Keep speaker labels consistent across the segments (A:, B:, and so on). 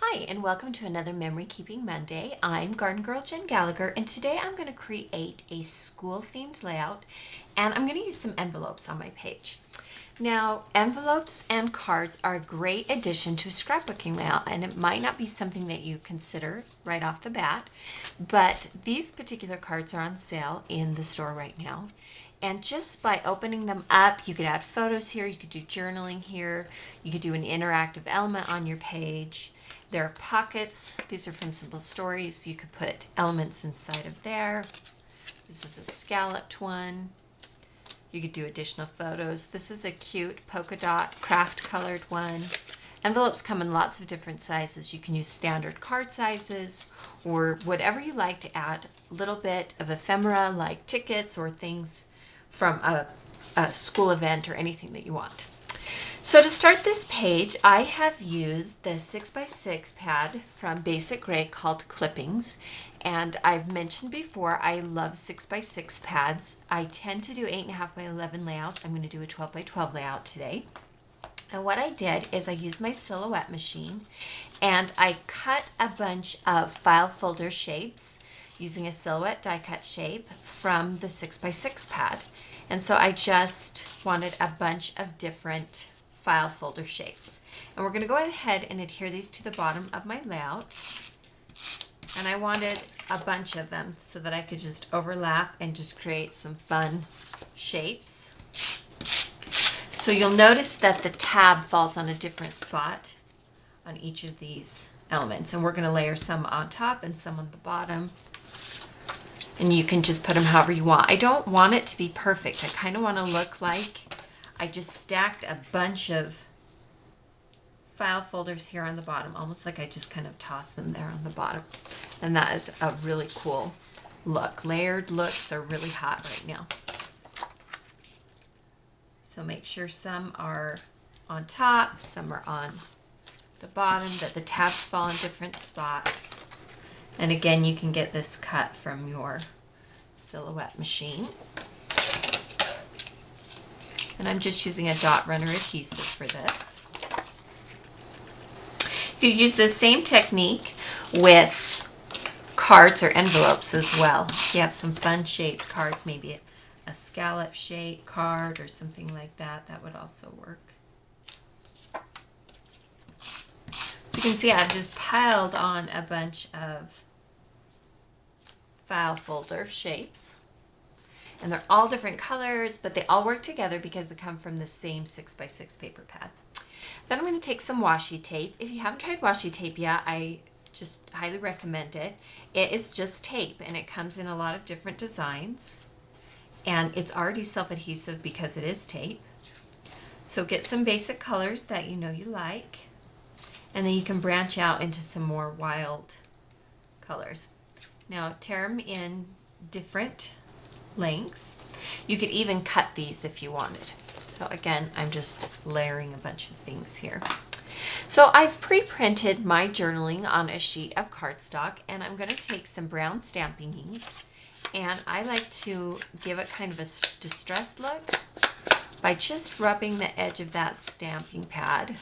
A: Hi, and welcome to another Memory Keeping Monday. I'm Garden Girl Jen Gallagher, and today I'm going to create a school-themed layout, and I'm going to use some envelopes on my page. Now, envelopes and cards are a great addition to a scrapbooking layout, and it might not be something that you consider right off the bat, but these particular cards are on sale in the store right now. And just by opening them up, you could add photos here, you could do journaling here, you could do an interactive element on your page. There are pockets. These are from Simple Stories. You could put elements inside of there. This is a scalloped one. You could do additional photos. This is a cute polka dot craft colored one. Envelopes come in lots of different sizes. You can use standard card sizes or whatever you like to add a little bit of ephemera like tickets or things from a school event or anything that you want. So to start this page, I have used the 6x6 pad from Basic Gray called Clippings. And I've mentioned before, I love 6x6 pads. I tend to do 8.5x11 layouts. I'm going to do a 12x12 layout today. And what I did is I used my Silhouette machine and I cut a bunch of file folder shapes using a Silhouette die cut shape from the 6x6 pad. And so I just wanted a bunch of different file folder shapes. And we're going to go ahead and adhere these to the bottom of my layout. And I wanted a bunch of them so that I could just overlap and just create some fun shapes. So you'll notice that the tab falls on a different spot on each of these elements. And we're going to layer some on top and some on the bottom. And you can just put them however you want. I don't want it to be perfect. I kind of want to look like I just stacked a bunch of file folders here on the bottom, almost like I just kind of tossed them there on the bottom. And that is a really cool look. Layered looks are really hot right now. So make sure some are on top, some are on the bottom, that the tabs fall in different spots. And again, you can get this cut from your Silhouette machine. And I'm just using a dot runner adhesive for this. You could use the same technique with cards or envelopes as well. If you have some fun shaped cards, maybe a scallop shaped card or something like that, that would also work. So you can see I've just piled on a bunch of file folder shapes. And they're all different colors, but they all work together because they come from the same 6x6 paper pad. Then I'm going to take some washi tape. If you haven't tried washi tape yet, I just highly recommend it. It is just tape, and it comes in a lot of different designs. And it's already self-adhesive because it is tape. So get some basic colors that you know you like, and then you can branch out into some more wild colors. Now tear them in different lengths. You could even cut these if you wanted. So again, I'm just layering a bunch of things here. So I've pre-printed my journaling on a sheet of cardstock, and I'm going to take some brown stamping ink, and I like to give it kind of a distressed look by just rubbing the edge of that stamping pad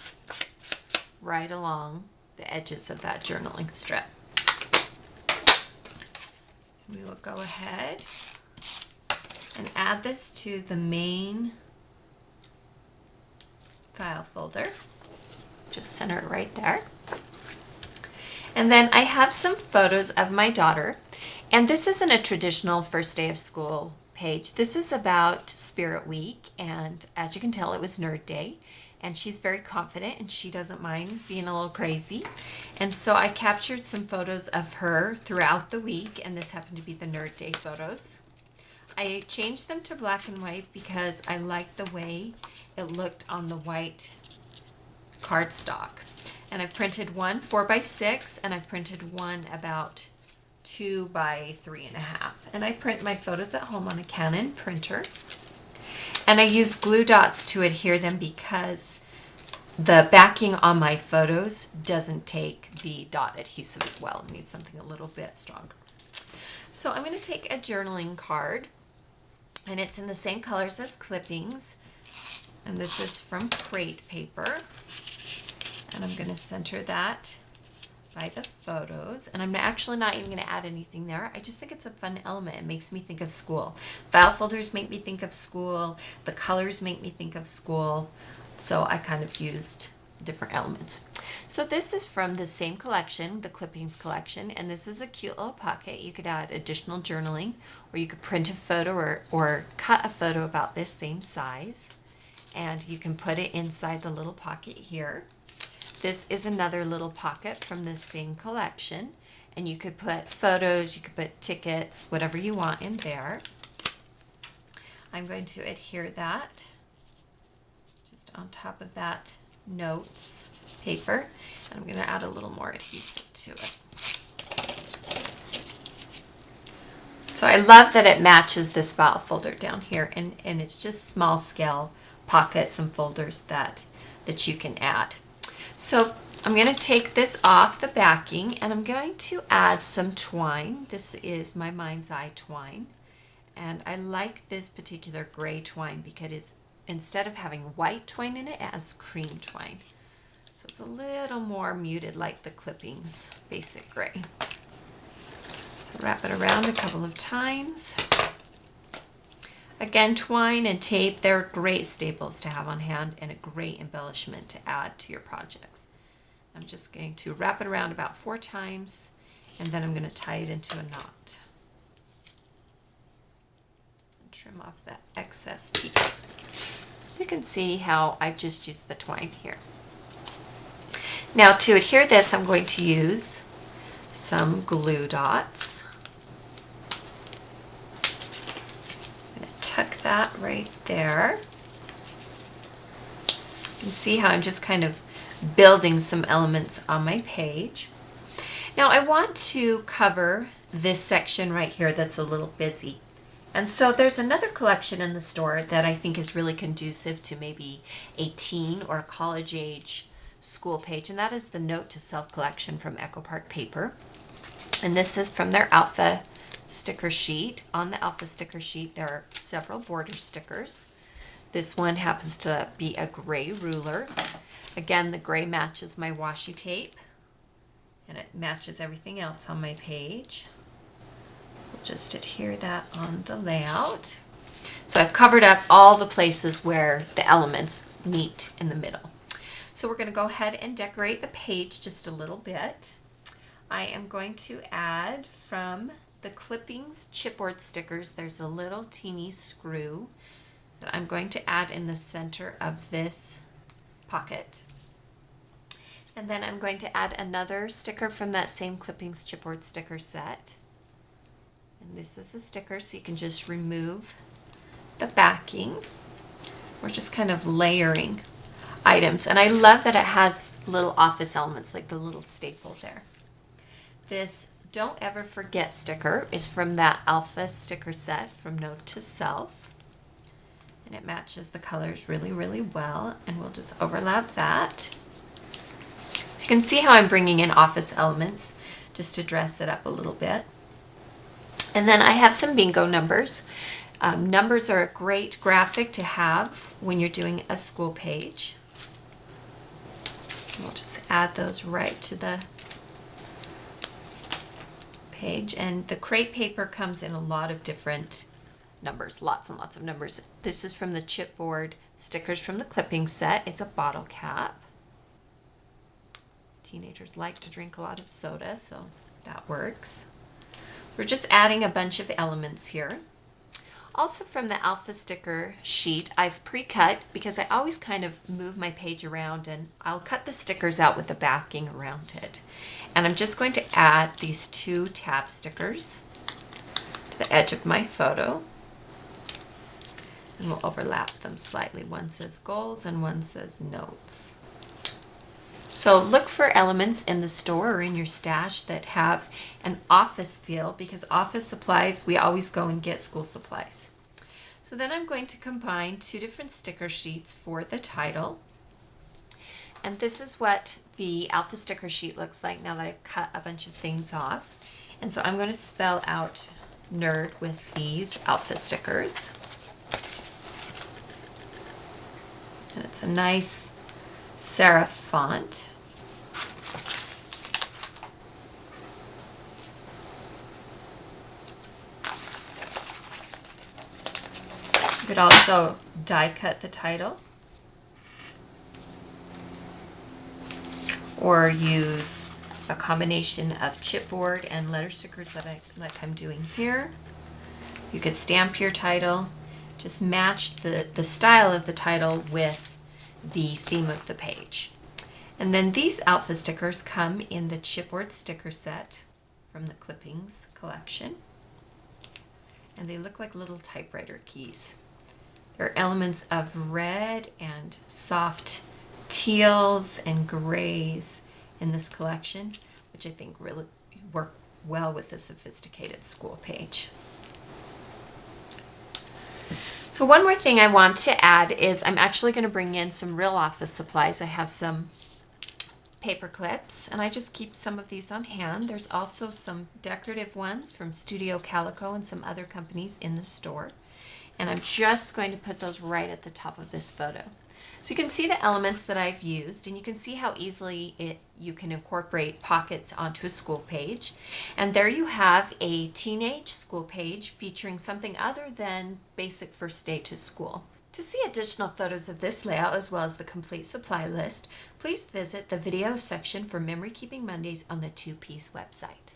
A: right along the edges of that journaling strip. We will go ahead and add this to the main file folder. Just center it right there. And then I have some photos of my daughter. And this isn't a traditional first day of school page. This is about Spirit Week. And as you can tell, it was Nerd Day. And she's very confident and she doesn't mind being a little crazy. And so I captured some photos of her throughout the week. And this happened to be the Nerd Day photos. I changed them to black and white because I liked the way it looked on the white cardstock. And I've printed one 4x6 and I've printed one about 2x3.5. And I print my photos at home on a Canon printer. And I use glue dots to adhere them because the backing on my photos doesn't take the dot adhesive as well. It needs something a little bit stronger. So I'm going to take a journaling card, and it's in the same colors as Clippings, and this is from Crate paper, and I'm going to center that by the photos, and I'm actually not even going to add anything there. I just think it's a fun element. It makes me think of school. File folders make me think of school. The colors make me think of school. So I kind of used different elements. So this is from the same collection, the clippings collection, and this is a cute little pocket. You could add additional journaling, or you could print a photo or cut a photo about this same size, and you can put it inside the little pocket here. This is another little pocket from this same collection, and you could put photos, you could put tickets, whatever you want in there. I'm going to adhere that just on top of that notes paper, and I'm going to add a little more adhesive to it. So I love that it matches this file folder down here, and it's just small scale pockets and folders that you can add. So I'm going to take this off the backing, and I'm going to add some twine. This is my Mind's Eye twine, and I like this particular gray twine because instead of having white twine in it, it has cream twine. So it's a little more muted like the clippings basic gray. So wrap it around a couple of times. Again, twine and tape, they're great staples to have on hand and a great embellishment to add to your projects. I'm just going to wrap it around about 4 times, and then I'm going to tie it into a knot. And trim off that excess piece. You can see how I've just used the twine here. Now to adhere this, I'm going to use some glue dots. Tuck that right there. You can see how I'm just kind of building some elements on my page. Now I want to cover this section right here that's a little busy. And so there's another collection in the store that I think is really conducive to maybe a teen or a college age school page, and that is the Note to Self collection from Echo Park Paper. And this is from their Alpha sticker sheet. On the Alpha sticker sheet there are several border stickers. This one happens to be a gray ruler. Again, the gray matches my washi tape, and it matches everything else on my page. We'll just adhere that on the layout. So I've covered up all the places where the elements meet in the middle. So we're going to go ahead and decorate the page just a little bit. I am going to add from the clippings chipboard stickers, there's a little teeny screw that I'm going to add in the center of this pocket. And then I'm going to add another sticker from that same clippings chipboard sticker set. And this is a sticker, so you can just remove the backing. We're just kind of layering items, and I love that it has little office elements like the little staple there. This Don't Ever Forget sticker is from that Alpha sticker set from Note to Self, and it matches the colors really, really well, and we'll just overlap that. So you can see how I'm bringing in office elements just to dress it up a little bit. And then I have some bingo numbers. Numbers are a great graphic to have when you're doing a school page. We'll just add those right to the page, and the crepe paper comes in a lot of different numbers, lots and lots of numbers. This is from the chipboard stickers from the clipping set. It's a bottle cap. Teenagers like to drink a lot of soda, so that works. We're just adding a bunch of elements here. Also from the Alpha sticker sheet, I've pre-cut because I always kind of move my page around, and I'll cut the stickers out with the backing around it. And I'm just going to add these 2 tab stickers to the edge of my photo. And we'll overlap them slightly. One says goals and one says notes. So look for elements in the store or in your stash that have an office feel, because office supplies, we always go and get school supplies. So then I'm going to combine 2 different sticker sheets for the title. And this is what the Alpha sticker sheet looks like now that I've cut a bunch of things off. And so I'm going to spell out nerd with these Alpha stickers. And it's a nice serif font. You could also die cut the title or use a combination of chipboard and letter stickers like I'm doing here. You could stamp your title, just match the style of the title with the theme of the page. And then these alpha stickers come in the chipboard sticker set from the Clippings collection. And they look like little typewriter keys. There are elements of red and soft teals and grays in this collection, which I think really work well with the sophisticated school page. So one more thing I want to add is I'm actually going to bring in some real office supplies. I have some paper clips, and I just keep some of these on hand. There's also some decorative ones from Studio Calico and some other companies in the store. And I'm just going to put those right at the top of this photo. So you can see the elements that I've used, and you can see how easily you can incorporate pockets onto a school page. And there you have a teenage school page featuring something other than basic first day to school. To see additional photos of this layout as well as the complete supply list, please visit the video section for Memory Keeping Mondays on the 2Ps website.